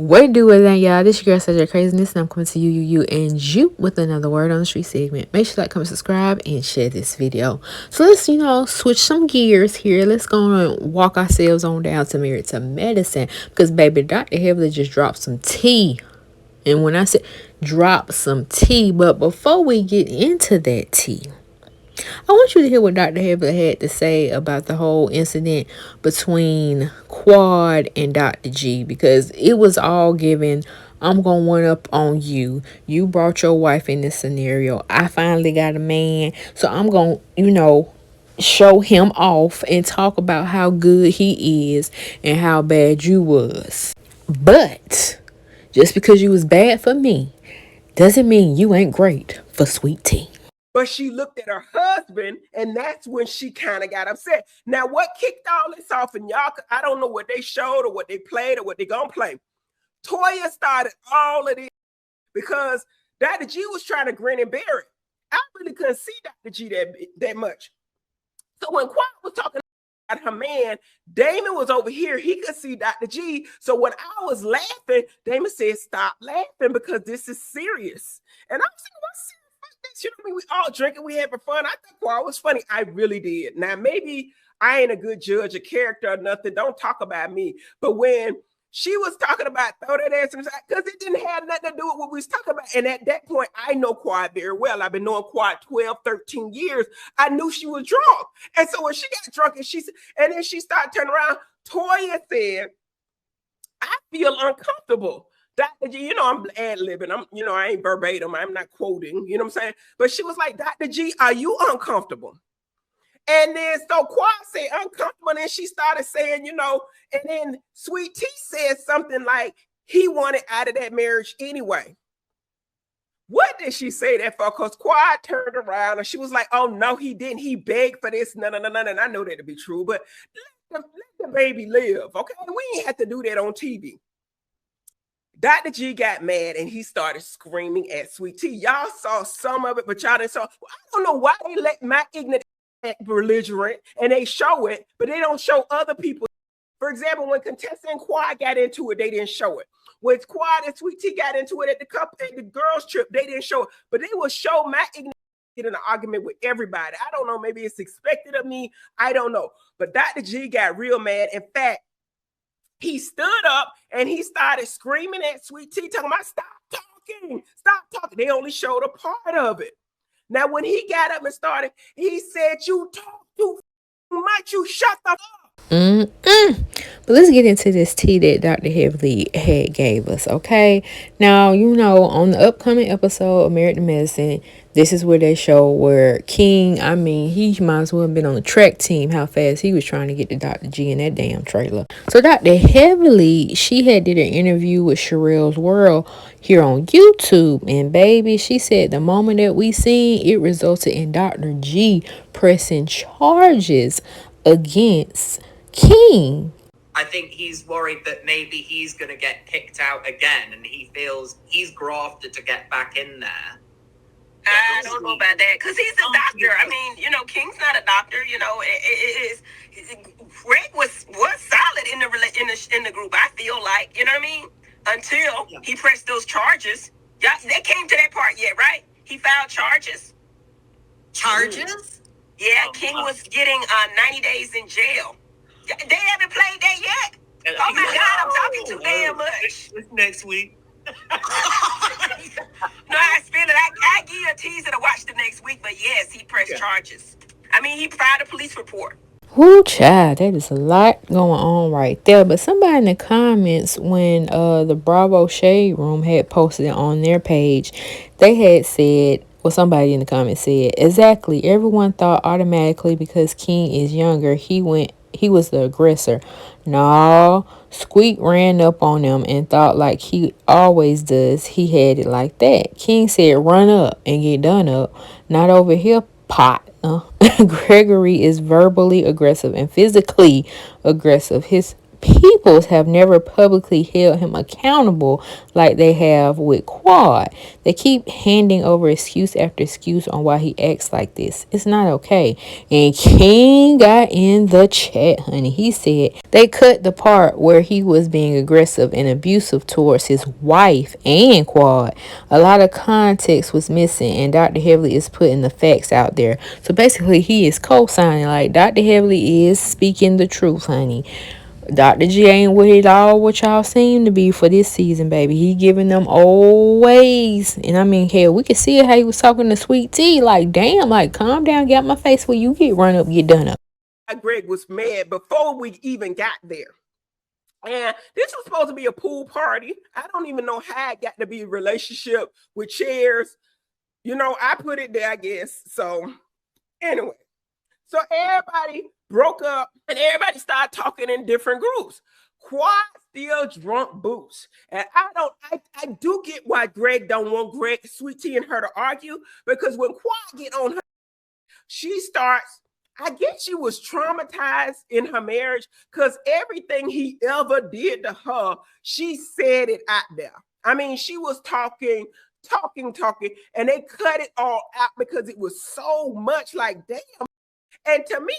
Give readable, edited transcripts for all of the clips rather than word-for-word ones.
What do it then, y'all? This your girl, Such a Craziness, and I'm coming to you, and you with another word on the street segment. Make sure to like, comment, subscribe, and share this video. So let's, switch some gears here. Let's go and walk ourselves on down to Married to Medicine, because baby, Dr. Heavily just dropped some tea. And when I say drop some tea, but before we get into that tea, I want you to hear what Dr. Heavily had to say about the whole incident between Quad and Dr. G, because it was all given, I'm going to one up on you. You brought your wife in this scenario. I finally got a man. So I'm going to, show him off and talk about how good he is and how bad you was. But just because you was bad for me doesn't mean you ain't great for sweet tea. But she looked at her husband, and that's when she kind of got upset. Now, what kicked all this off, and y'all, I don't know what they showed or what they played or what they gonna play. Toya started all of this because Dr. G was trying to grin and bear it. I really couldn't see Dr. G that much. So when Quad was talking about her man, Damon was over here. He could see Dr. G. So when I was laughing, Damon said, "Stop laughing because this is serious." And I was saying, "What's serious? You know what I mean? We all drinking, we having fun." I thought Quad was funny. I really did. Now, maybe I ain't a good judge of character or nothing. Don't talk about me. But when she was talking about throw that ass inside, because it didn't have nothing to do with what we was talking about. And at that point, I know Quad very well. I've been knowing Quad 12, 13 years. I knew she was drunk. And so when she got drunk and then she started turning around, Toya said, "I feel uncomfortable." Dr. G, I'm ad-libbing. I ain't verbatim. I'm not quoting, you know what I'm saying? But she was like, "Dr. G, are you uncomfortable?" And then so Quad said uncomfortable. And then she started saying, and then Sweet Tea said something like he wanted out of that marriage anyway. What did she say that for? Because Quad turned around and she was like, "Oh, no, he didn't. He begged for this." No. And I know that to be true, but let the baby live, okay? We ain't have to do that on TV. Dr. G got mad and he started screaming at Sweet Tea. Y'all saw some of it, but y'all didn't saw. I don't know why they let my ignorant belligerent and they show it, but they don't show other people. For example, when Contessa and Quad got into it, they didn't show it. When Quad and Sweet Tea got into it at the girls' trip, they didn't show it. But they will show my ignorant get in an argument with everybody. I don't know. Maybe it's expected of me. I don't know. But Dr. G got real mad. In fact, he stood up and he started screaming at Sweet Tea, talking about stop talking. They only showed a part of it. Now, when he got up and started, he said, "You talk too much. You shut the fuck up." But let's get into this tea that Dr. Heavily had gave us, okay? Now, on the upcoming episode of Married to Medicine, this is where they show where King, he might as well have been on the track team, how fast he was trying to get to Dr. G in that damn trailer. So Dr. Heavily, she had did an interview with Sharrell's World here on YouTube, and baby, she said the moment that we seen, it resulted in Dr. G pressing charges against King. I think he's worried that maybe he's going to get kicked out again, and he feels he's grafted to get back in there. I don't know about that because he's a doctor. King's not a doctor. Greg was solid in the group. I feel like, you know what I mean? Until he pressed those charges. Yeah, they came to that part yet, right? He filed charges. Charges? Yeah, King was getting 90 days in jail. They haven't played that yet. Oh my God, I'm talking too damn much. It's next week. No, I feel it. I give you a teaser to watch the next week, but yes, he pressed charges. He filed a police report. Whoo, child, that is a lot going on right there. But somebody in the comments, when the Bravo Shade Room had posted it on their page, they had said, somebody in the comments said, exactly, everyone thought automatically because King is younger, he was the aggressor. No, Squeak ran up on him and thought like he always does. He had it like that. King said, "Run up and get done up. Not over here, partner." Gregory is verbally aggressive and physically aggressive. His peoples have never publicly held him accountable like they have with Quad. They keep handing over excuse after excuse on why he acts like this. It's not okay. And King got in the chat, honey. He said they cut the part where he was being aggressive and abusive towards his wife and Quad. A lot of context was missing, and Dr. Heavily is putting the facts out there. So basically, he is co-signing like Dr. Heavily is speaking the truth, honey. Dr. G ain't with it all what y'all seem to be for this season, baby. He giving them old ways. And I mean, hell, we could see how he was talking to Sweet Tea. Like, damn, like, calm down, get out my face where you get run up, get done up. Greg was mad before we even got there. And this was supposed to be a pool party. I don't even know how it got to be a relationship with chairs. You know, I put it there, I guess. So, anyway. So everybody broke up and everybody started talking in different groups. Quad still drunk boots. And I do get why Greg don't want Sweet Tea and her to argue, because when Quad get on her, she starts, I guess she was traumatized in her marriage because everything he ever did to her, she said it out there. I mean, she was talking, and they cut it all out because it was so much. Like, damn. And to me,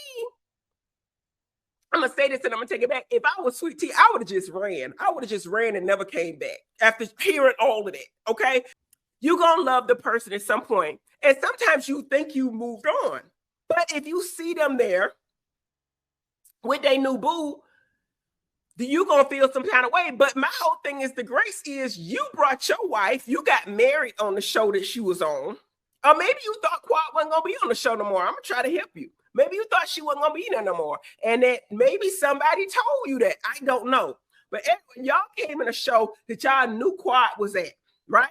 I'm going to say this and I'm going to take it back. If I was Sweet Tea, I would have just ran. I would have just ran and never came back after hearing all of that, okay? You're going to love the person at some point. And sometimes you think you moved on. But if you see them there with their new boo, you're going to feel some kind of way. But my whole thing is, the grace is you brought your wife. You got married on the show that she was on. Or maybe you thought Quad wasn't going to be on the show no more. I'm going to try to help you. Maybe you thought she wasn't going to be there no more. And that maybe somebody told you that. I don't know. But y'all came in a show that y'all knew Quad was at, right?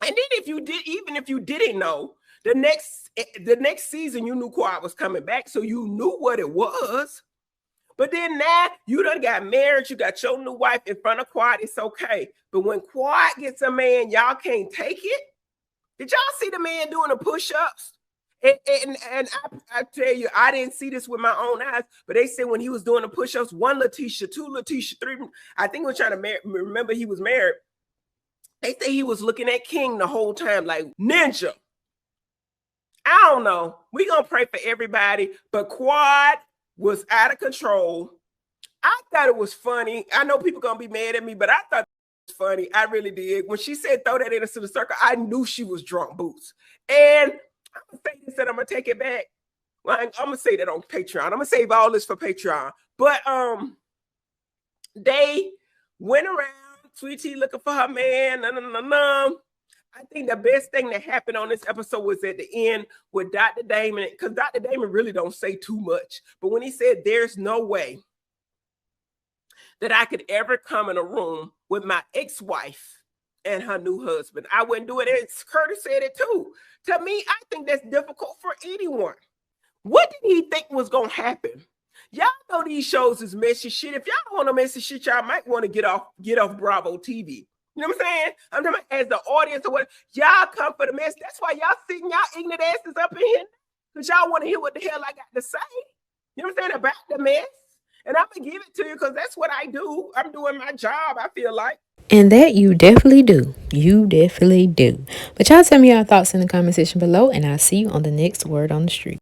And then even if you didn't know, the next season you knew Quad was coming back, so you knew what it was. But then now you done got married, you got your new wife in front of Quad, it's okay. But when Quad gets a man, y'all can't take it. Did y'all see the man doing the push-ups? And I tell you, I didn't see this with my own eyes, but they said when he was doing the push-ups, 1 Letitia, 2 Letitia, 3, I think we're trying to remember he was married. They say he was looking at King the whole time like, ninja. I don't know. We're going to pray for everybody, but Quad was out of control. I thought it was funny. I know people going to be mad at me, but I thought it was funny. I really did. When she said throw that into the circle, I knew she was drunk boots. And I'm going to say this and I'm going to take it back. Well, I'm going to say that on Patreon. I'm going to save all this for Patreon. But they went around, Sweet Tea looking for her man. I think the best thing that happened on this episode was at the end with Dr. Damon, because Dr. Damon really don't say too much. But when he said, there's no way that I could ever come in a room with my ex-wife and her new husband, I wouldn't do it. And Curtis said it too. To me, I think that's difficult for anyone. What did he think was going to happen? Y'all know these shows is messy shit. If y'all don't want to messy shit, y'all might want to get off Bravo TV. You know what I'm saying? I'm talking about as the audience or what. Y'all come for the mess. That's why y'all sitting y'all ignorant asses up in here, because y'all want to hear what the hell I got to say. You know what I'm saying? About the mess. And I'm going to give it to you because that's what I do. I'm doing my job, I feel like. And that you definitely do. You definitely do. But y'all tell me your thoughts in the comment section below, and I'll see you on the next Word on the Street.